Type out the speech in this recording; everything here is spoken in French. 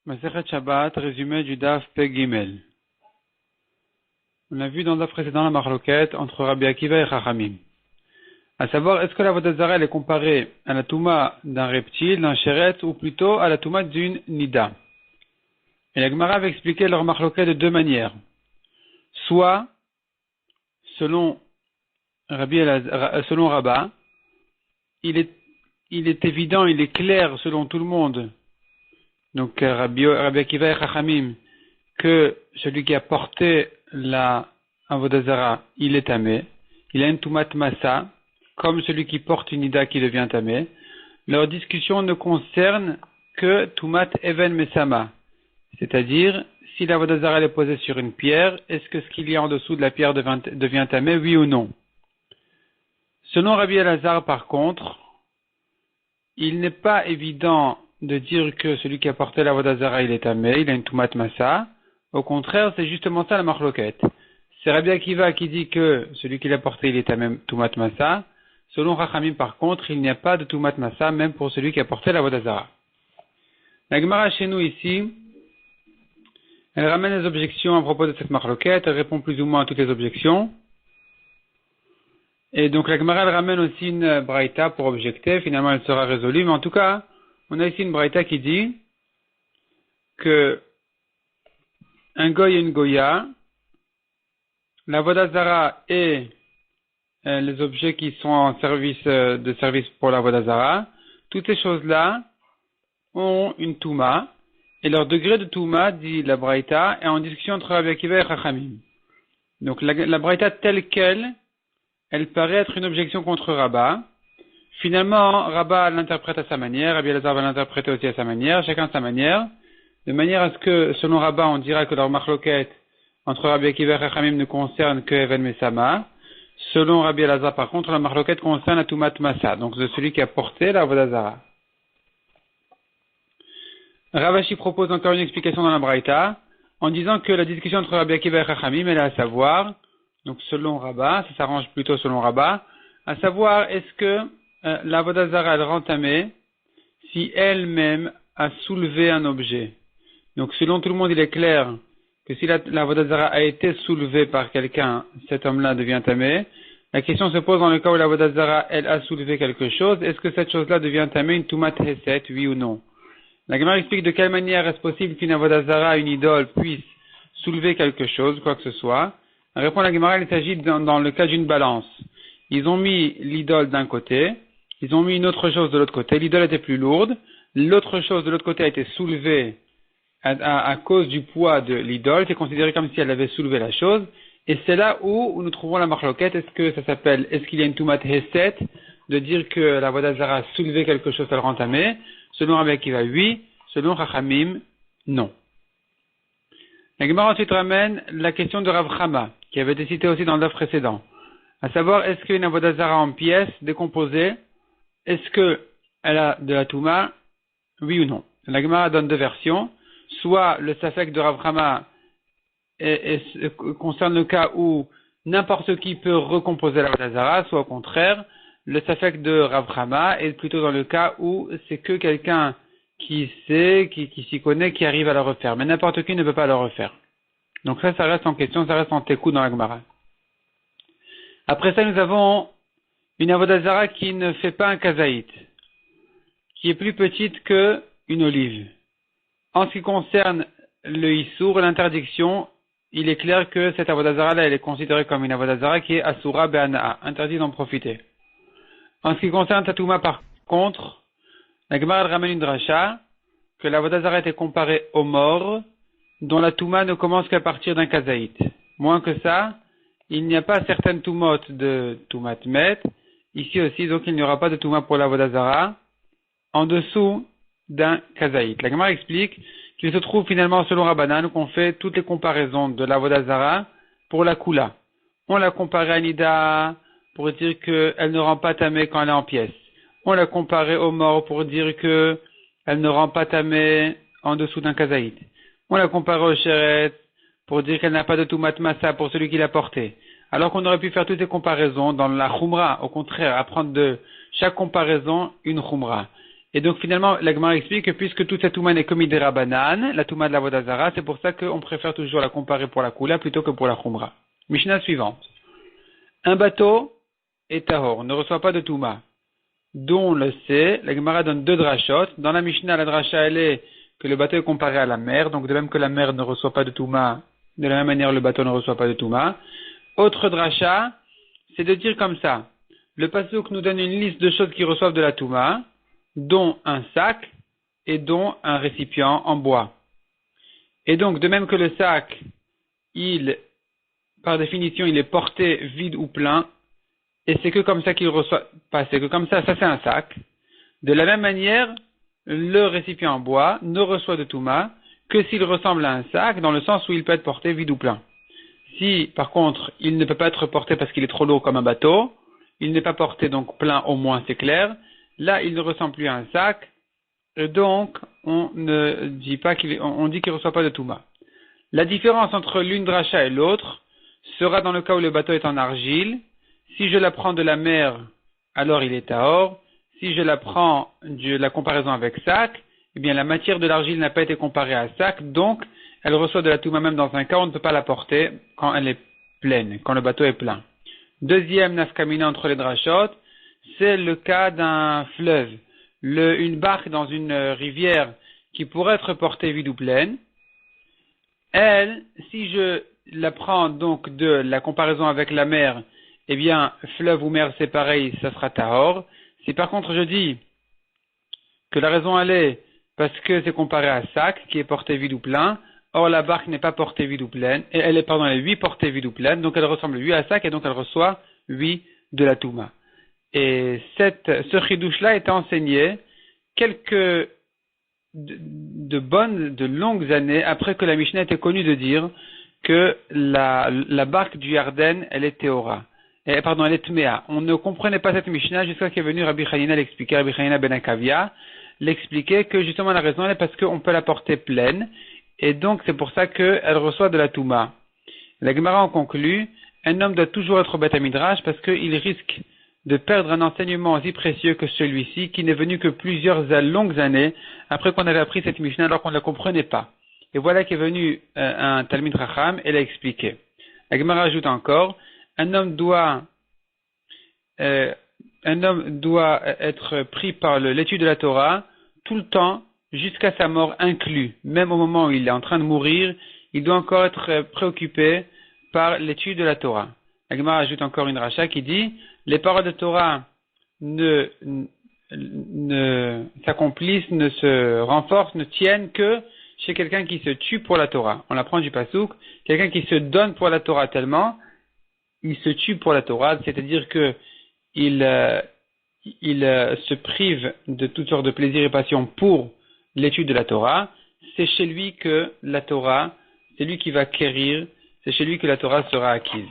Masechet Shabbat, résumé du Daf Pe Gimel. On a vu dans le Daf précédent la marloquette entre Rabbi Akiva et Chachamim. À savoir, est-ce que la Avodat Zara est comparée à la Touma d'un reptile, d'un chéret, ou plutôt à la Touma d'une Nida. Et la Gemara avait expliqué leur marloquette de deux manières. Soit, selon Rabba, il est évident, il est clair selon tout le monde, donc Rabbi Akiva et Chachamim, que celui qui a porté la Avodah Zara, il est tamé, il a une Tumat Massa, comme celui qui porte une Ida qui devient tamé. Leur discussion ne concerne que Tumat Even Mesama, c'est-à-dire, si la Avodah Zara est posée sur une pierre, est-ce que ce qu'il y a en dessous de la pierre devient tamé, oui ou non? Selon Rabbi Elazar, par contre, il n'est pas évident de dire que celui qui a porté la Avodah Zara, il est tamé, il a une Tumat Massa. Au contraire, c'est justement ça la marloquette. C'est Rabbi Akiva qui dit que celui qui l'a porté, il est tamé Tumat Massa. Selon Chachamim, par contre, il n'y a pas de Tumat Massa, même pour celui qui a porté la Avodah Zara. La Gemara chez nous ici, elle ramène les objections à propos de cette marloquette, elle répond plus ou moins à toutes les objections. Et donc la Gemara, elle ramène aussi une braïta pour objecter, finalement elle sera résolue, mais en tout cas, on a ici une braïta qui dit que un goy et une goya, la Avodah Zara et les objets qui sont en service pour la Avodah Zara, toutes ces choses-là ont une Touma, et leur degré de Touma, dit la braïta, est en discussion entre Rabbi Akiva et Chachamim. Donc la braïta telle qu'elle, elle paraît être une objection contre Rabba. Finalement, Rabba l'interprète à sa manière, Rabbi Elazar va l'interpréter aussi à sa manière, chacun à sa manière, de manière à ce que, selon Rabba, on dira que leur marloquette entre Rabbi Akiva et Chachamim ne concerne que Even Mesama. Selon Rabbi Elazar, par contre, la marloquette concerne la Tumat Massa, donc de celui qui a porté la Avodah Zara. Ravashi propose encore une explication dans la Braïta, en disant que la discussion entre Rabbi Akiva et Chachamim, elle est à savoir, donc selon Rabba, ça s'arrange plutôt selon Rabba, à savoir, est-ce que la Avodah Zara, elle rend tamé si elle-même a soulevé un objet. Donc selon tout le monde, il est clair que si la Avodah Zara a été soulevée par quelqu'un, cet homme-là devient tamé. La question se pose dans le cas où la Avodah Zara, elle a soulevé quelque chose, est-ce que cette chose-là devient tamé une Tumat Heset, oui ou non? La Gemara explique de quelle manière est-ce possible qu'une Avodah Zara, une idole, puisse soulever quelque chose, quoi que ce soit. Répond la Gemara, il s'agit dans le cas d'une balance. Ils ont mis l'idole d'un côté, ils ont mis une autre chose de l'autre côté, l'idole était plus lourde, l'autre chose de l'autre côté a été soulevée à cause du poids de l'idole, c'est considéré comme si elle avait soulevé la chose, et c'est là où nous trouvons la marloquette, est-ce qu'il y a une Tumat Heset, de dire que la Avodah Zara a soulevé quelque chose, elle rend tamé? Selon Rabbi Akiva, oui. Selon Chachamim, non. La Gemara ensuite ramène la question de Rav Chama, qui avait été citée aussi dans l'œuvre précédent. À savoir, est-ce qu'une Avodah Zara en pièces, décomposée, est-ce qu'elle a de la Touma, oui ou non? La Gemara donne deux versions. Soit le Safek de Rav Chama concerne le cas où n'importe qui peut recomposer la Avodah Zara, soit au contraire, le Safek de Rav Chama est plutôt dans le cas où c'est que quelqu'un qui sait, qui s'y connaît, qui arrive à le refaire. Mais n'importe qui ne peut pas le refaire. Donc ça reste en question, ça reste en tékou dans la Gemara. Après ça, nous avons une Avodah Zara qui ne fait pas un kazaït, qui est plus petite que une olive. En ce qui concerne le Issour, l'interdiction, il est clair que cette Avodah Zara là, elle est considérée comme une Avodah Zara qui est Asura Be'ana'a, interdit d'en profiter. En ce qui concerne Tatouma, par contre, la Gemara ramène une dracha, que la Avodah Zara était comparée aux morts, dont la Touma ne commence qu'à partir d'un kazaït. Moins que ça, il n'y a pas certaines Toumot de Toumat Met, ici aussi, donc il n'y aura pas de Touma pour la Avodah Zara, en dessous d'un kazaït. La Gemara explique qu'il se trouve finalement, selon Rabbanan, qu'on fait toutes les comparaisons de la Avodah Zara pour la Kula. On l'a comparée à Nida, pour dire qu'elle ne rend pas tamé quand elle est en pièces. On l'a comparée aux morts pour dire qu'elle ne rend pas tamé en dessous d'un kazaït. On l'a comparée au chéret pour dire qu'elle n'a pas de Tumat Massa pour celui qui l'a porté. Alors qu'on aurait pu faire toutes ces comparaisons dans la Khumra, au contraire, apprendre de chaque comparaison une Khumra. Et donc finalement, la Gemara explique que puisque toute cette Touma n'est commis des Rabanan, la Touma de la Vodazara, c'est pour ça qu'on préfère toujours la comparer pour la Kula plutôt que pour la Khumra. Mishnah suivante. Un bateau est tahor, ne reçoit pas de Touma. Dont on le sait, la Gemara donne deux drachot. Dans la Mishnah, la dracha, elle est que le bateau est comparé à la mer, donc de même que la mer ne reçoit pas de Touma, de la même manière le bateau ne reçoit pas de Touma. Autre dracha, c'est de dire comme ça. Le pasuk nous donne une liste de choses qui reçoivent de la Touma, dont un sac et dont un récipient en bois. Et donc, de même que le sac, par définition, il est porté vide ou plein, et c'est que comme ça qu'il reçoit, pas c'est que comme ça c'est un sac. De la même manière, le récipient en bois ne reçoit de Touma que s'il ressemble à un sac, dans le sens où il peut être porté vide ou plein. Si, par contre, il ne peut pas être porté parce qu'il est trop lourd comme un bateau, il n'est pas porté donc plein au moins, c'est clair, là il ne ressemble plus à un sac, et donc on ne dit pas on dit qu'il ne reçoit pas de Touma. La différence entre l'une dracha et l'autre sera dans le cas où le bateau est en argile. Si je la prends de la mer, alors il est tahor. Si je la prends de la comparaison avec sac, eh bien la matière de l'argile n'a pas été comparée à sac, donc elle reçoit de la Touma même dans un cas, on ne peut pas la porter quand elle est pleine, quand le bateau est plein. Deuxième nafkamina entre les drachot, c'est le cas d'un fleuve. Une barque dans une rivière qui pourrait être portée vide ou pleine, elle, si je la prends donc de la comparaison avec la mer, eh bien, fleuve ou mer c'est pareil, ça sera tahor. Si par contre je dis que la raison elle est parce que c'est comparé à sac qui est porté vide ou plein, or la barque n'est pas portée vide ou pleine, et elle est 8 portées vide ou pleine, donc elle ressemble 8 à sac et donc elle reçoit 8 de la Touma. Et ce chidouche-là était enseigné quelques de longues années après que la Mishnah était connue de dire que la barque du Yarden, elle est théora. Elle est tméa. On ne comprenait pas cette Mishnah jusqu'à ce qu'est venu Rabbi Hanina l'expliquer, Rabbi Hanina ben Akavia, l'expliquer que justement la raison elle est parce qu'on peut la porter pleine, et donc c'est pour ça qu'elle reçoit de la Touma. La Gemara en conclut, un homme doit toujours être au Beth Midrash parce qu'il risque de perdre un enseignement aussi précieux que celui-ci, qui n'est venu que plusieurs longues années après qu'on avait appris cette Mishnah alors qu'on ne la comprenait pas. Et voilà qu'est venu un Talmid Racham et l'a expliqué. La Gemara ajoute encore, un homme doit être pris par l'étude de la Torah tout le temps, jusqu'à sa mort inclus. Même au moment où il est en train de mourir, il doit encore être préoccupé par l'étude de la Torah. La Gemara ajoute encore une racha qui dit, les paroles de Torah ne s'accomplissent, ne se renforcent, ne tiennent que chez quelqu'un qui se tue pour la Torah. On l'apprend du Passouk, quelqu'un qui se donne pour la Torah tellement, il se tue pour la Torah, c'est-à-dire que il se prive de toutes sortes de plaisirs et passions pour l'étude de la Torah. C'est chez lui que la Torah, c'est lui qui va quérir, c'est chez lui que la Torah sera acquise.